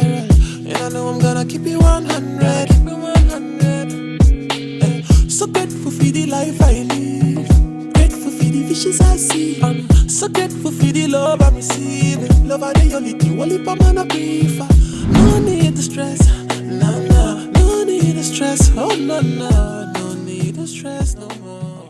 viral. And I know I'm gonna keep it 100. So grateful for the life I live. Grateful for the wishes I see. I'm so grateful for the love I'm receiving. Love are the only thing, only for man I prefer. No need to stress, nah nah. No need to stress, oh no no. No need to stress no more.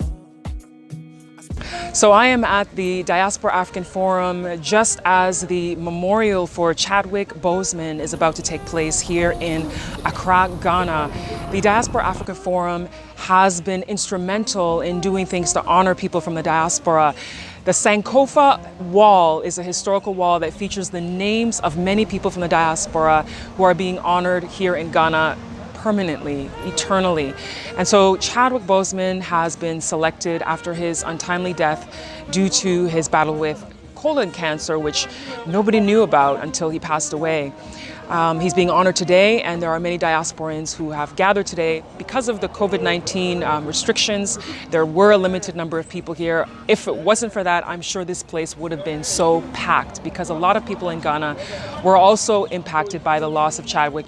So I am at the Diaspora African Forum just as the memorial for Chadwick Boseman is about to take place here in Accra, Ghana. The Diaspora African Forum has been instrumental in doing things to honor people from the diaspora. The Sankofa Wall is a historical wall that features the names of many people from the diaspora who are being honored here in Ghana permanently, eternally. And so Chadwick Boseman has been selected after his untimely death due to his battle with colon cancer, which nobody knew about until he passed away. He's being honored today, and there are many diasporans who have gathered today. Because of the COVID-19 restrictions, there were a limited number of people here. If it wasn't for that, I'm sure this place would have been so packed, because a lot of people in Ghana were also impacted by the loss of Chadwick,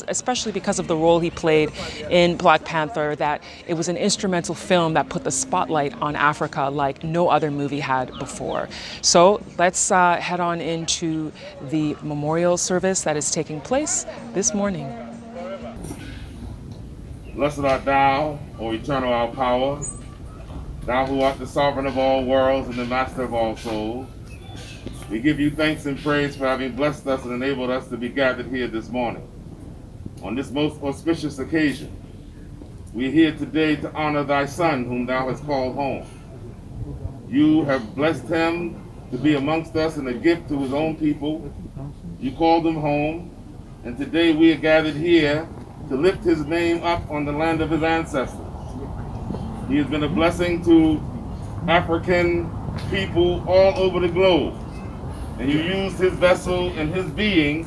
especially because of the role he played in Black Panther, that it was an instrumental film that put the spotlight on Africa like no other movie had before. So let's head on into the memorial service that is taking place this morning. Blessed art thou, O eternal our power, thou who art the sovereign of all worlds and the master of all souls. We give you thanks and praise for having blessed us and enabled us to be gathered here this morning. On this most auspicious occasion, we are here today to honor thy Son, whom thou hast called home. You have blessed him to be amongst us and a gift to his own people. You called him home. And today we are gathered here to lift his name up on the land of his ancestors. He has been a blessing to African people all over the globe. And you used his vessel and his being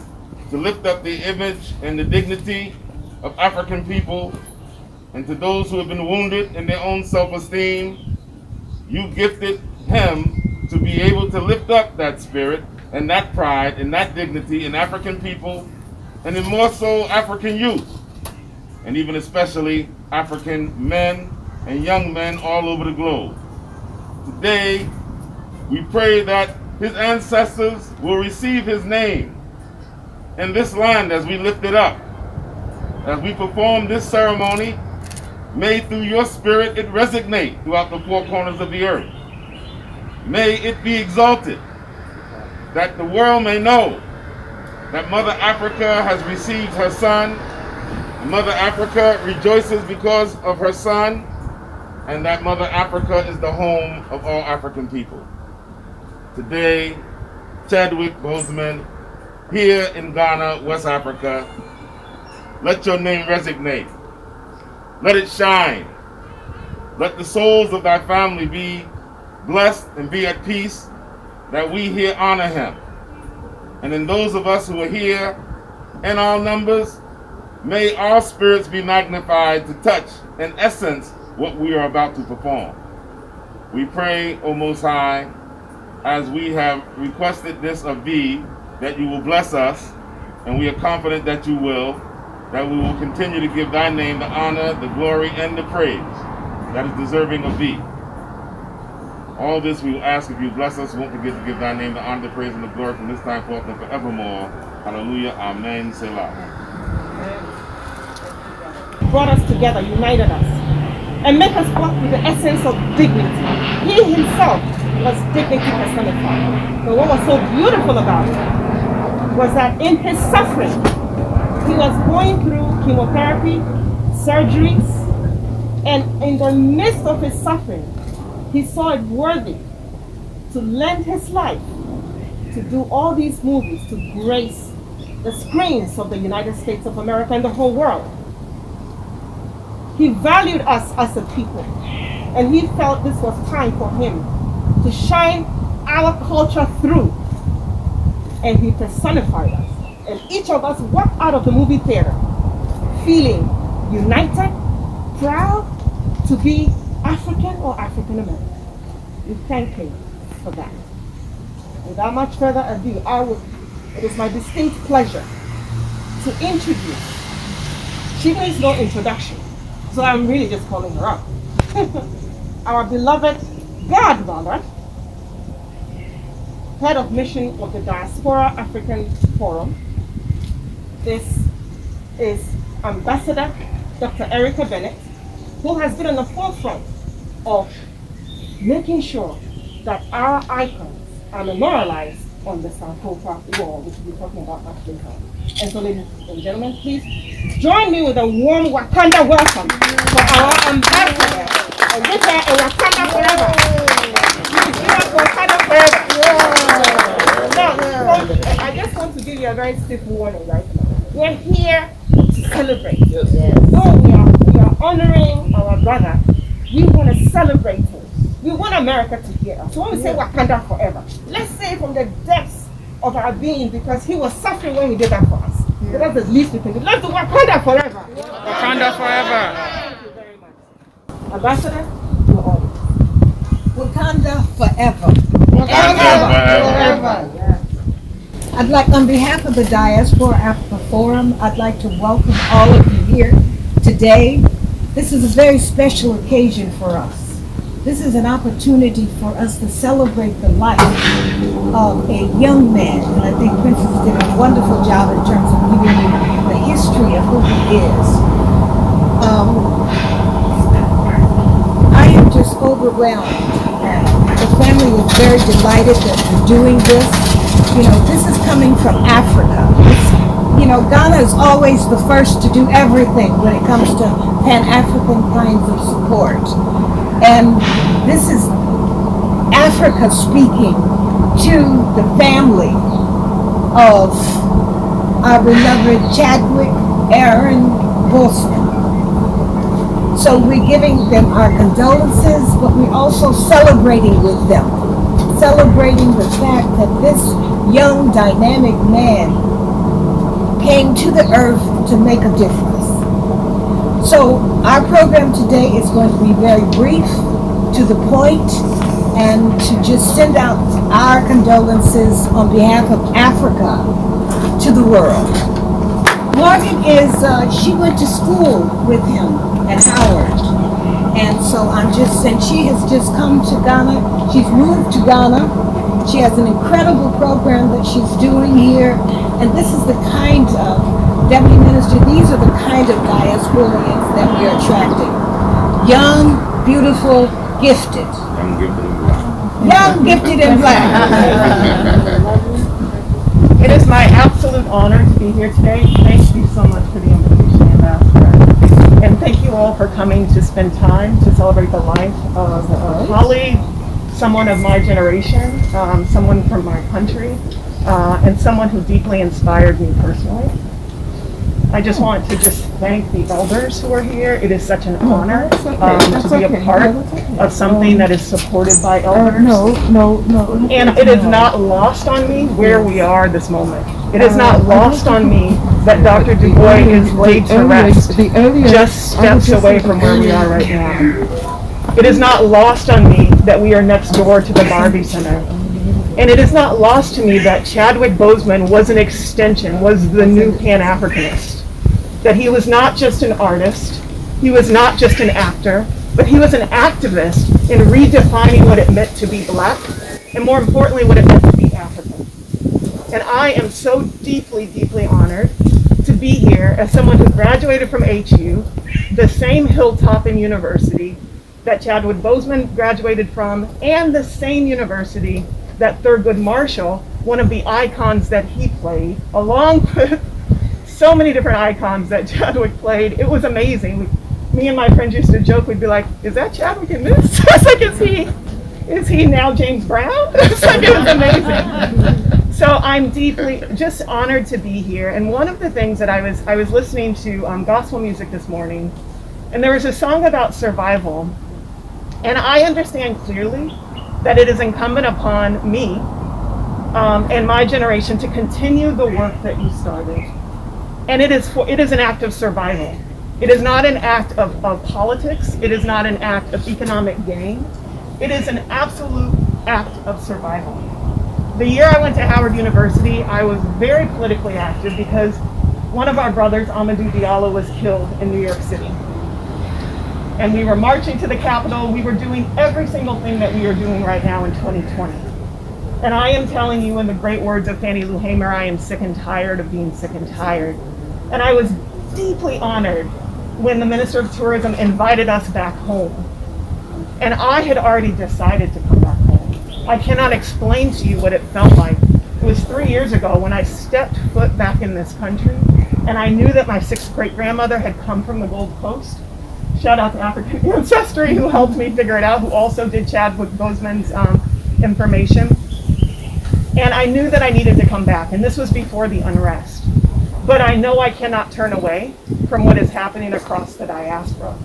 to lift up the image and the dignity of African people. And to those who have been wounded in their own self-esteem, you gifted him to be able to lift up that spirit and that pride and that dignity in African people, and in more so African youth, and even especially African men and young men all over the globe. Today, we pray that his ancestors will receive his name in this land as we lift it up. As we perform this ceremony, may through your spirit it resonate throughout the four corners of the earth. May it be exalted, that the world may know that Mother Africa has received her son, Mother Africa rejoices because of her son, and that Mother Africa is the home of all African people. Today, Chadwick Boseman, here in Ghana, West Africa, let your name resonate. Let it shine. Let the souls of thy family be blessed and be at peace, that we here honor him. And in those of us who are here in our numbers, may our spirits be magnified to touch, in essence, what we are about to perform. We pray, O Most High, as we have requested this of thee, that you will bless us, and we are confident that you will, that we will continue to give thy name the honor, the glory, and the praise that is deserving of thee. All this we will ask if you bless us. Won't forget to give thy name the honor, the praise, and the glory from this time forth and forevermore. Hallelujah. Amen. Selah. Brought us together, united us, and make us walk with the essence of dignity. He himself was dignity personified. But what was so beautiful about it was that in his suffering, he was going through chemotherapy, surgeries, and in the midst of his suffering, he saw it worthy to lend his life to do all these movies to grace the screens of the United States of America and the whole world. He valued us as a people, and he felt this was time for him to shine our culture through, and he personified us. And each of us walked out of the movie theater feeling united, proud to be African or African American. We thank him for that. Without much further ado, it is my distinct pleasure to introduce. She needs no introduction, so I'm really just calling her up. Our beloved godmother, head of mission of the Diaspora African Forum. This is Ambassador Dr. Erica Bennett, who has been on the forefront of making sure that our icons are memorialized on the Sankofa Wall, which we'll be talking about much later. And so, ladies and gentlemen, please join me with a warm Wakanda welcome for our ambassador. And with her, a Wakanda forever. Wakanda forever. Now, I just want to give you a very stiff warning right now. We're here to celebrate. Though we are honoring our brother, we want to celebrate him. We want America to hear us. So when we say Wakanda forever, let's say from the depths of our being, because he was suffering when he did that for us. So that's the least we can do. Let's do Wakanda forever. Wakanda forever. Thank you very much. Ambassador, you're on. Wakanda forever. Forever. Yeah. I'd like, on behalf of the Diaspora African Forum, I'd like to welcome all of you here today. This is a very special occasion for us. This is an opportunity for us to celebrate the life of a young man. And I think Princess did a wonderful job in terms of giving you the history of who he is. I am just overwhelmed. The family is very delighted that we're doing this. You know, this is coming from Africa. Ghana is always the first to do everything when it comes to Pan-African kinds of support. And this is Africa speaking to the family of our beloved Chadwick Boseman. So we're giving them our condolences, but we're also celebrating with them. Celebrating the fact that this young, dynamic man came to the earth to make a difference. So our program today is going to be very brief, to the point, and to just send out our condolences on behalf of Africa to the world. Morgan she went to school with him at Howard. And so she has just come to Ghana. She's moved to Ghana. She has an incredible program that she's doing here. And this is the kind of, Deputy Minister, these are the kind of diasporians that we're attracting. Young, beautiful, gifted. Young, gifted, and black. It is my absolute honor to be here today. Thank you so much for the invitation, Ambassador. And thank you all for coming to spend time to celebrate the life of a colleague, someone of my generation, someone from my country, and someone who deeply inspired me personally. I just want to thank the elders who are here. It is such an honor to be a part of something that is supported by elders. No. And it is not lost on me where we are this moment. It is not lost on me that Dr. Du Bois is laid to rest just steps away from where we are right now. It is not lost on me that we are next door to the Barbie Center. And it is not lost to me that Chadwick Boseman was an extension, was the new Pan-Africanist. That he was not just an artist, he was not just an actor, but he was an activist in redefining what it meant to be black, and more importantly, what it meant to be African. And I am so deeply, deeply honored to be here as someone who graduated from HU, the same hilltop in university that Chadwick Boseman graduated from, and the same university that Thurgood Marshall, one of the icons that he played, along with so many different icons that Chadwick played. It was amazing. Me and my friends used to joke, we'd be like, is that Chadwick in this? It's like, is he now James Brown? It's like, it was amazing. So I'm deeply just honored to be here. And one of the things that I was listening to gospel music this morning, and there was a song about survival. And I understand clearly that it is incumbent upon me and my generation to continue the work that you started. And it is an act of survival. It is not an act of politics. It is not an act of economic gain. It is an absolute act of survival. The year I went to Howard University, I was very politically active because one of our brothers, Amadou Diallo, was killed in New York City. And we were marching to the Capitol. We were doing every single thing that we are doing right now in 2020. And I am telling you, in the great words of Fannie Lou Hamer, I am sick and tired of being sick and tired. And I was deeply honored when the Minister of Tourism invited us back home. And I had already decided to come back home. I cannot explain to you what it felt like. It was 3 years ago when I stepped foot back in this country, and I knew that my 6th great-grandmother had come from the Gold Coast. Shout out to African Ancestry, who helped me figure it out, who also did Chadwick Boseman's information. And I knew that I needed to come back, and this was before the unrest. But I know I cannot turn away from what is happening across the diaspora.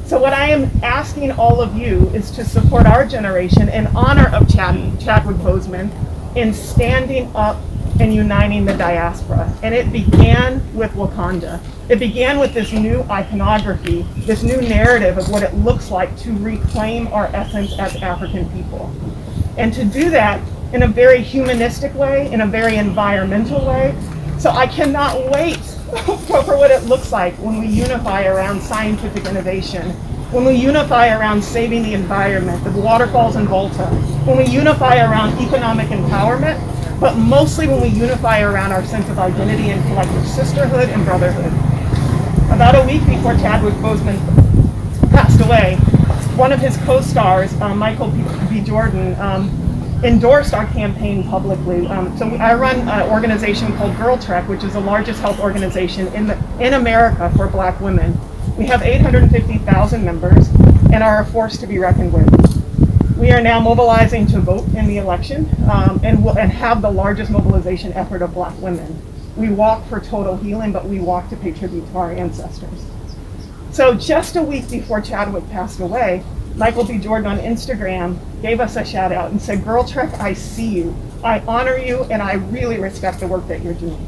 So what I am asking all of you is to support our generation in honor of Chadwick Boseman in standing up and uniting the diaspora. And it began with Wakanda. It began with this new iconography, this new narrative of what it looks like to reclaim our essence as African people. And to do that in a very humanistic way, in a very environmental way. So I cannot wait for what it looks like when we unify around scientific innovation, when we unify around saving the environment, the waterfalls in Volta, when we unify around economic empowerment, but mostly when we unify around our sense of identity and collective sisterhood and brotherhood. About a week before Chadwick Boseman passed away, one of his co-stars, Michael B. Jordan, endorsed our campaign publicly. So I run an organization called Girl Trek, which is the largest health organization in America for Black women. We have 850,000 members and are a force to be reckoned with. We are now mobilizing to vote in the election and have the largest mobilization effort of Black women. We walk for total healing, but we walk to pay tribute to our ancestors. So just a week before Chadwick passed away, Michael B. Jordan on Instagram gave us a shout out and said, "Girl Trek, I see you. I honor you, and I really respect the work that you're doing."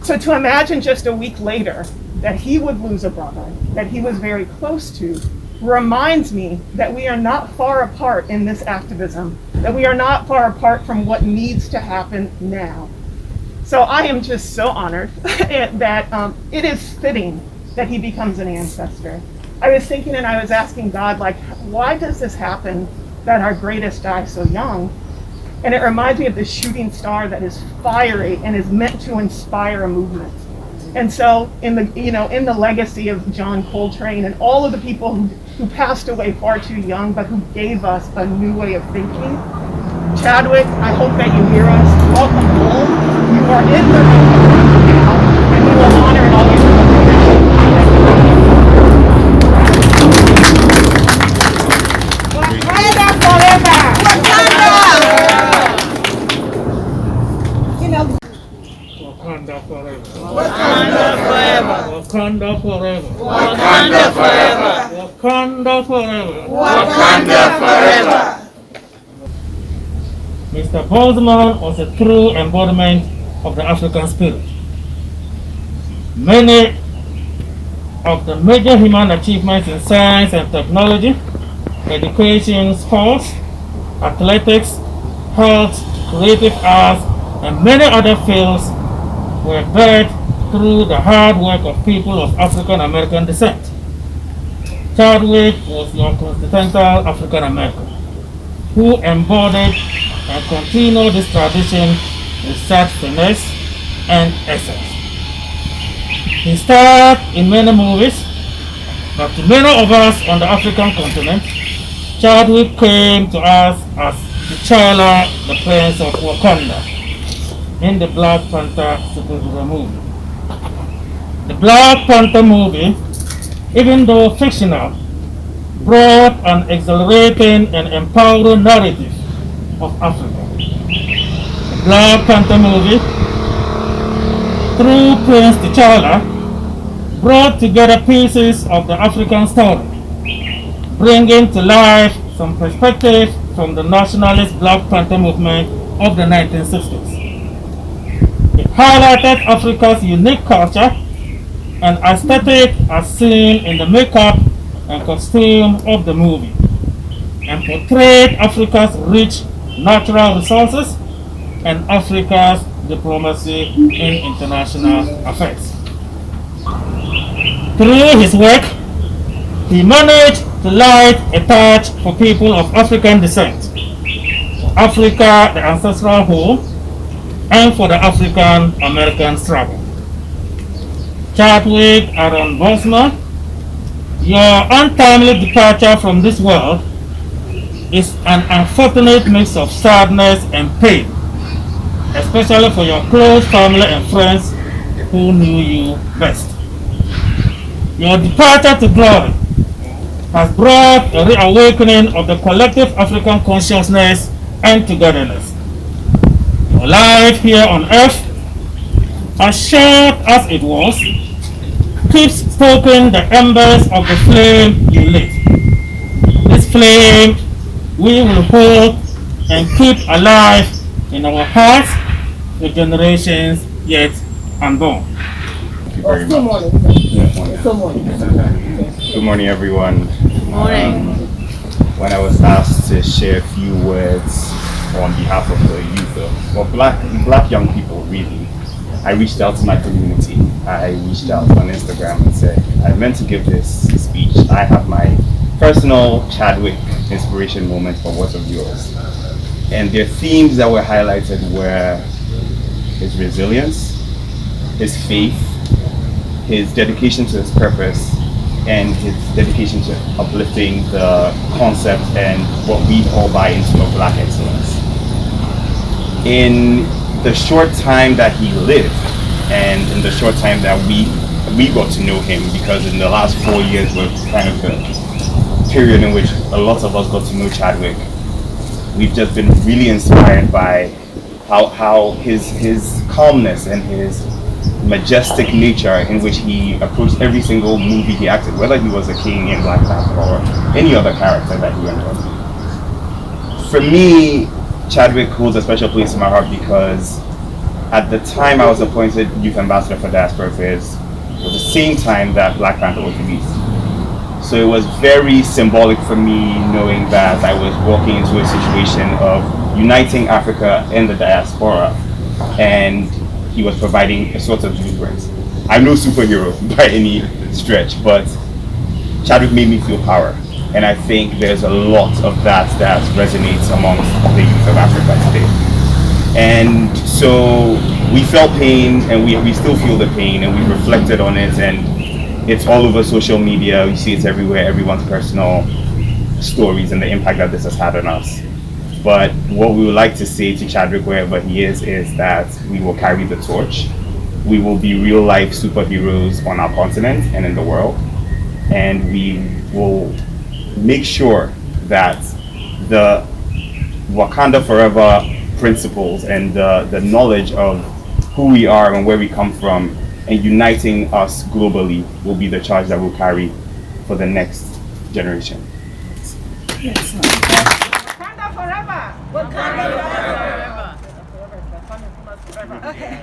So to imagine just a week later that he would lose a brother that he was very close to reminds me that we are not far apart in this activism, that we are not far apart from what needs to happen now. So I am just so honored that it is fitting that he becomes an ancestor. I was thinking and I was asking God, like, why does this happen that our greatest die so young? And it reminds me of the shooting star that is fiery and is meant to inspire a movement. And so in the legacy of John Coltrane and all of the people who passed away far too young, but who gave us a new way of thinking, Chadwick, I hope that you hear us. Welcome home. You are in the room now, and we will honor and always remember you. Wakanda forever. Wakanda forever. Wakanda forever. Wakanda forever. Wakanda forever. Wakanda forever. Mr. Boseman was a true embodiment of the African spirit. Many of the major human achievements in science and technology, education, sports, athletics, health, creative arts, and many other fields were birthed through the hard work of people of African American descent. Chadwick was your quintessential African American who embodied and continued this tradition with such finesse and essence. He starred in many movies, but to many of us on the African continent, Chadwick came to us as T'Challa, the Prince of Wakanda, in the Black Panther superhero movie. The Black Panther movie, even though fictional, brought an exhilarating and empowering narrative of Africa. The Black Panther movie, through Prince T'Challa, brought together pieces of the African story, bringing to life some perspective from the nationalist Black Panther movement of the 1960s. It highlighted Africa's unique culture and aesthetic as seen in the makeup and costume of the movie, and portrayed Africa's rich natural resources and Africa's diplomacy in international affairs. Through his work, he managed to light a torch for people of African descent, Africa, the ancestral home, and for the African American struggle. Chadwick Boseman, your untimely departure from this world is an unfortunate mix of sadness and pain, especially for your close family and friends who knew you best. Your departure to glory has brought a reawakening of the collective African consciousness and togetherness. Your life here on earth, as short as it was, keeps stoking the embers of the flame you lit. This flame we will hold and keep alive in our hearts for generations yet unborn. Good morning. Good morning. Good morning, everyone. Morning. When I was asked to share a few words on behalf of the youth, black young people, really, I reached out to my community. I reached out on Instagram and said, I meant to give this speech. I have my personal Chadwick inspiration moment, but what of yours? And the themes that were highlighted were his resilience, his faith, his dedication to his purpose, and his dedication to uplifting the concept and what we all buy into of Black excellence. In the short time that he lived, and in the short time that we got to know him, because in the last 4 years were kind of the period in which a lot of us got to know Chadwick, we've just been really inspired by how his calmness and his majestic nature in which he approached every single movie he acted, whether he was a king in Black Panther or any other character that he went on. For me, Chadwick holds a special place in my heart because at the time I was appointed Youth Ambassador for Diaspora Affairs, it was the same time that Black Panther was released. So it was very symbolic for me knowing that I was walking into a situation of uniting Africa and the diaspora, and he was providing a sort of blueprint. I'm no superhero by any stretch, but Chadwick made me feel power. And I think there's a lot of that resonates amongst the youth of Africa today. And so we felt pain, and we still feel the pain, and we reflected on it, and it's all over social media. You see it everywhere, everyone's personal stories and the impact that this has had on us. But what we would like to say to Chadwick, wherever he is that we will carry the torch. We will be real life superheroes on our continent and in the world. And we will make sure that the Wakanda Forever principles and the knowledge of who we are and where we come from and uniting us globally will be the charge that we'll carry for the next generation. Yes, Wakanda forever. Wakanda forever. Okay.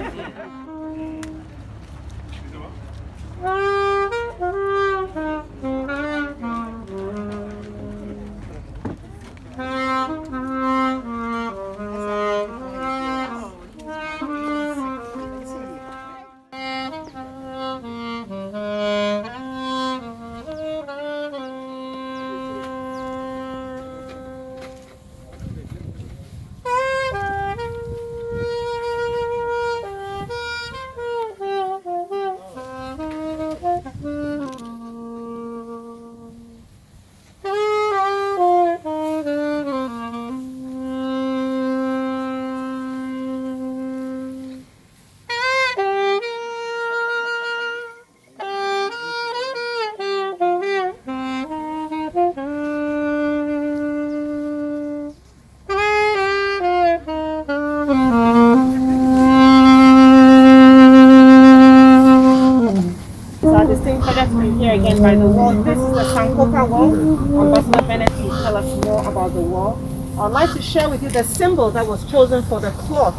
Here again by the wall. This is the Sankofa Wall. Ambassador Bennett will tell us more about the wall. I'd like to share with you the symbol that was chosen for the cloth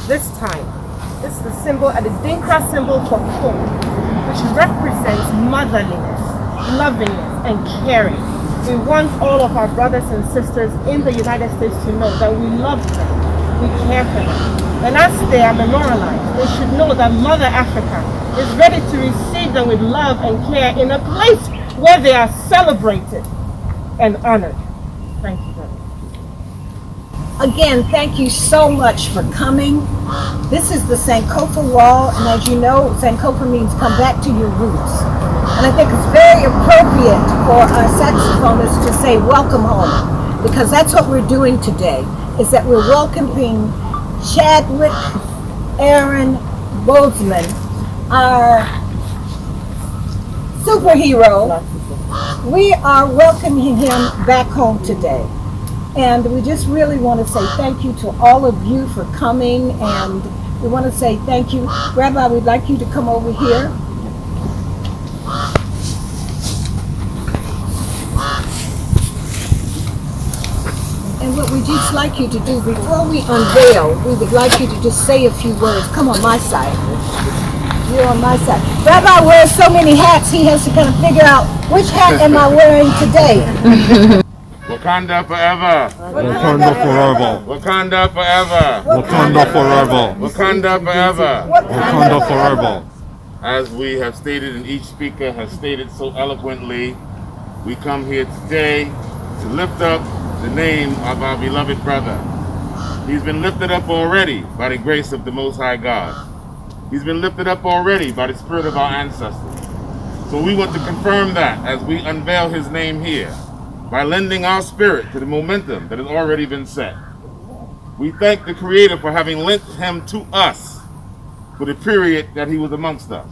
this time. This is the symbol, and the Dinka symbol for hope, which represents motherliness, lovingness, and caring. We want all of our brothers and sisters in the United States to know that we love them, we care for them. And as they are memorialized, they should know that Mother Africa is ready to receive them with love and care in a place where they are celebrated and honored. Thank you very much. Again, thank you so much for coming. This is the Sankofa Wall, and as you know, Sankofa means come back to your roots. And I think it's very appropriate for our saxophonists to say welcome home, because that's what we're doing today, is that we're welcoming Chadwick Aaron Boseman, our superhero. We are welcoming him back home today. And we just really want to say thank you to all of you for coming, and we want to say thank you. Rabbi, we'd like you to come over here. And what we'd just like you to do, before we unveil, we would like you to just say a few words. Come on my side. You're on my side. Rabbi wears so many hats, he has to kind of figure out which hat am I wearing today. Wakanda forever. Wakanda forever. Wakanda forever. Wakanda forever. Wakanda forever. Wakanda forever. As we have stated and each speaker has stated so eloquently, we come here today to lift up the name of our beloved brother. He's been lifted up already by the grace of the Most High God. He's been lifted up already by the spirit of our ancestors. So we want to confirm that as we unveil his name here, by lending our spirit to the momentum that has already been set. We thank the Creator for having lent him to us for the period that he was amongst us.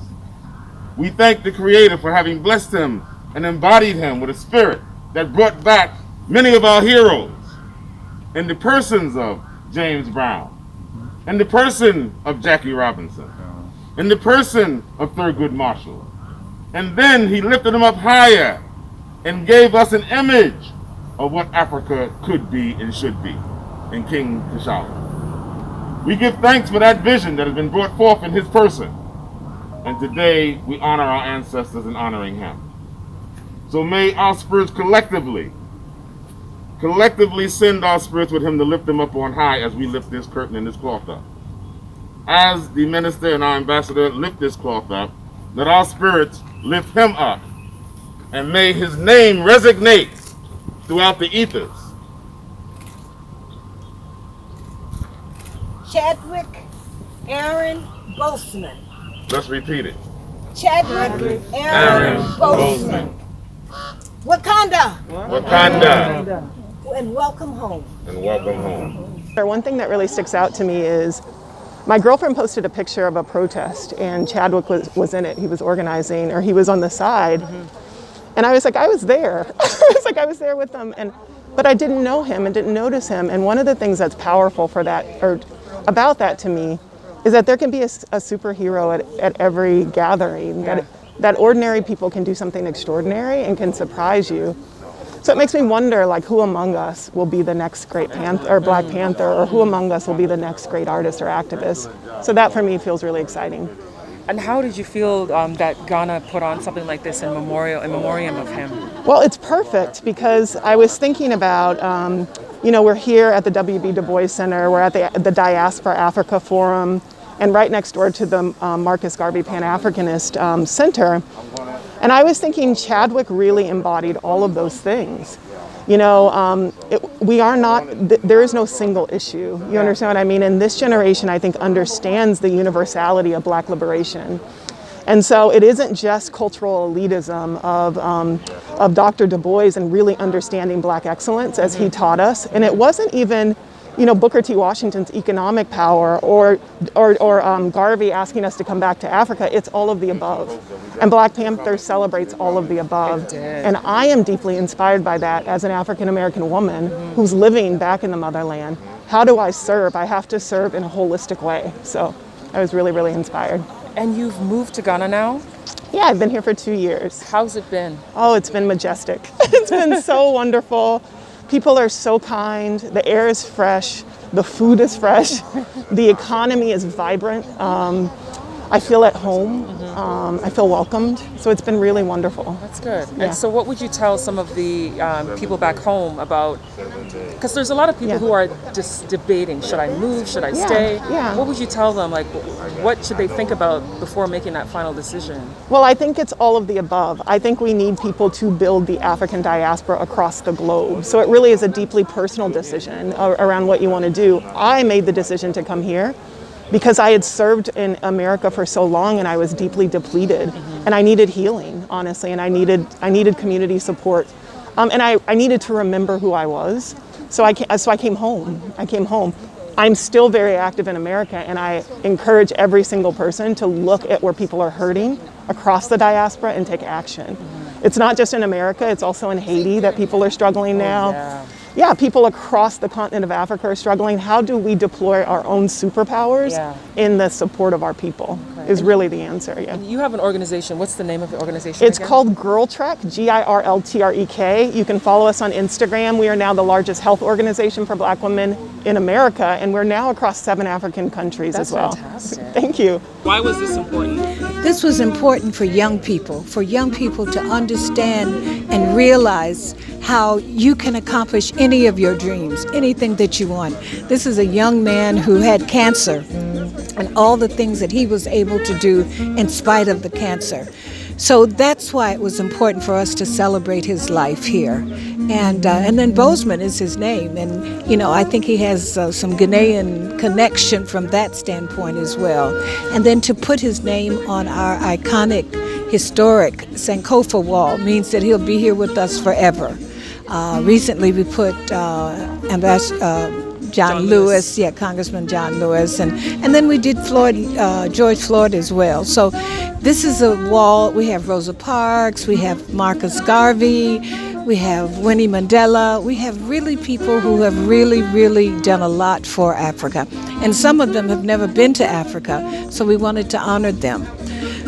We thank the Creator for having blessed him and embodied him with a spirit that brought back many of our heroes in the persons of James Brown, in the person of Jackie Robinson, in the person of Thurgood Marshall. And then he lifted them up higher and gave us an image of what Africa could be and should be in King T'Challa. We give thanks for that vision that has been brought forth in his person. And today we honor our ancestors in honoring him. So may our spirits collectively send our spirits with him to lift them up on high as we lift this curtain and this cloth up. As the minister and our ambassador lift this cloth up, let our spirits lift him up. And may his name resonate throughout the ethers. Chadwick Aaron Boseman. Let's repeat it. Chadwick Aaron Boseman. Wakanda. Wakanda. And welcome home. And welcome home. One thing that really sticks out to me is my girlfriend posted a picture of a protest, and Chadwick was in it. He was organizing, or he was on the side. And I was like, I was there. I was there with them, but I didn't know him and didn't notice him. And one of the things that's powerful for that, or about that to me, is that there can be a superhero at every gathering. Yeah. That ordinary people can do something extraordinary and can surprise you. So it makes me wonder, like, who among us will be the next great Black Panther, or who among us will be the next great artist or activist. So that for me feels really exciting. And how did you feel that Ghana put on something like this in memoriam of him? Well, it's perfect, because I was thinking about, we're here at the W.B. Du Bois Center, we're at the Diaspora African Forum, and right next door to the Marcus Garvey Pan-Africanist Center. And I was thinking Chadwick really embodied all of those things. There is no single issue. You understand what I mean? And this generation, I think, understands the universality of Black liberation. And so it isn't just cultural elitism of Dr. Du Bois and really understanding Black excellence as he taught us. And it wasn't even, Booker T. Washington's economic power or Garvey asking us to come back to Africa. It's all of the above. And Black Panther celebrates all of the above. And I am deeply inspired by that as an African American woman who's living back in the motherland. How do I serve? I have to serve in a holistic way. So I was really, really inspired. And you've moved to Ghana now? Yeah, I've been here for 2 years. How's it been? Oh, it's been majestic. It's been so wonderful. People are so kind. The air is fresh. The food is fresh. The economy is vibrant. I feel at home. I feel welcomed. So it's been really wonderful. That's good. Yeah. And so what would you tell some of the people back home about, because there's a lot of people who are just debating, should I move, should I stay? Yeah. What would you tell them? Like, what should they think about before making that final decision? Well, I think it's all of the above. I think we need people to build the African diaspora across the globe. So it really is a deeply personal decision around what you want to do. I made the decision to come here because I had served in America for so long and I was deeply depleted and I needed healing, honestly, and I needed community support. And I needed to remember who I was. So I came home. I'm still very active in America, and I encourage every single person to look at where people are hurting across the diaspora and take action. It's not just in America, it's also in Haiti that people are struggling now. Yeah, people across the continent of Africa are struggling. How do we deploy our own superpowers in the support of our people is really the answer, And you have an organization. What's the name of the organization It's again? called Girl Trek, GIRLTREK. You can follow us on Instagram. We are now the largest health organization for Black women in America, and we're now across 7 African countries as well. Fantastic. Thank you. Why was this important? This was important for young people to understand and realize how you can accomplish any of your dreams, anything that you want. This is a young man who had cancer and all the things that he was able to do in spite of the cancer. So that's why it was important for us to celebrate his life here. And then Boseman is his name. And, you know, I think he has some Ghanaian connection from that standpoint as well. And then to put his name on our iconic, historic Sankofa Wall means that he'll be here with us forever. Recently we put John Lewis, Congressman John Lewis, and then we did George Floyd as well. So this is a wall. We have Rosa Parks, we have Marcus Garvey, we have Winnie Mandela. We have really people who have really, really done a lot for Africa. And some of them have never been to Africa, so we wanted to honor them.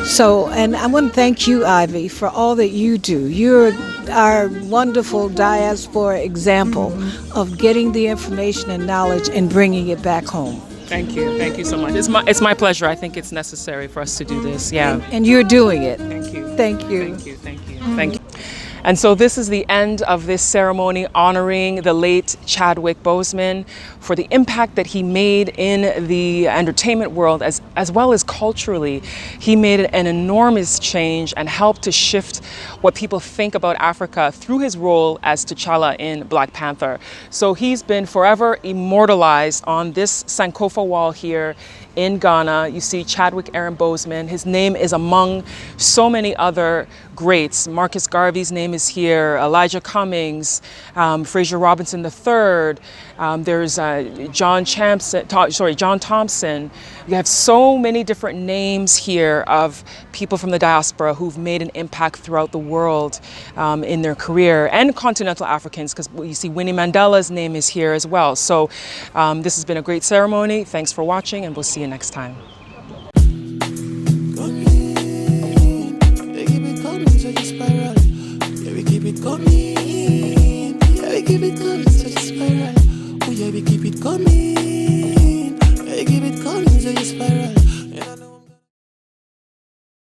So, and I want to thank you, Ivy, for all that you do. You're our wonderful diaspora example of getting the information and knowledge and bringing it back home. Thank you so much. It's my pleasure. I think it's necessary for us to do this. Yeah. And you're doing it. Thank you. Thank you. Thank you. And so this is the end of this ceremony honoring the late Chadwick Boseman for the impact that he made in the entertainment world as well as culturally. He made an enormous change and helped to shift what people think about Africa through his role as T'Challa in Black Panther. So he's been forever immortalized on this Sankofa Wall here in Ghana. You see Chadwick Aaron Boseman. His name is among so many other greats. Marcus Garvey's name is here, Elijah Cummings, Fraser Robinson III. There's John Thompson. You have so many different names here of people from the diaspora who've made an impact throughout the world in their career, and continental Africans, because you see Winnie Mandela's name is here as well. So this has been a great ceremony. Thanks for watching, and we'll see you next time.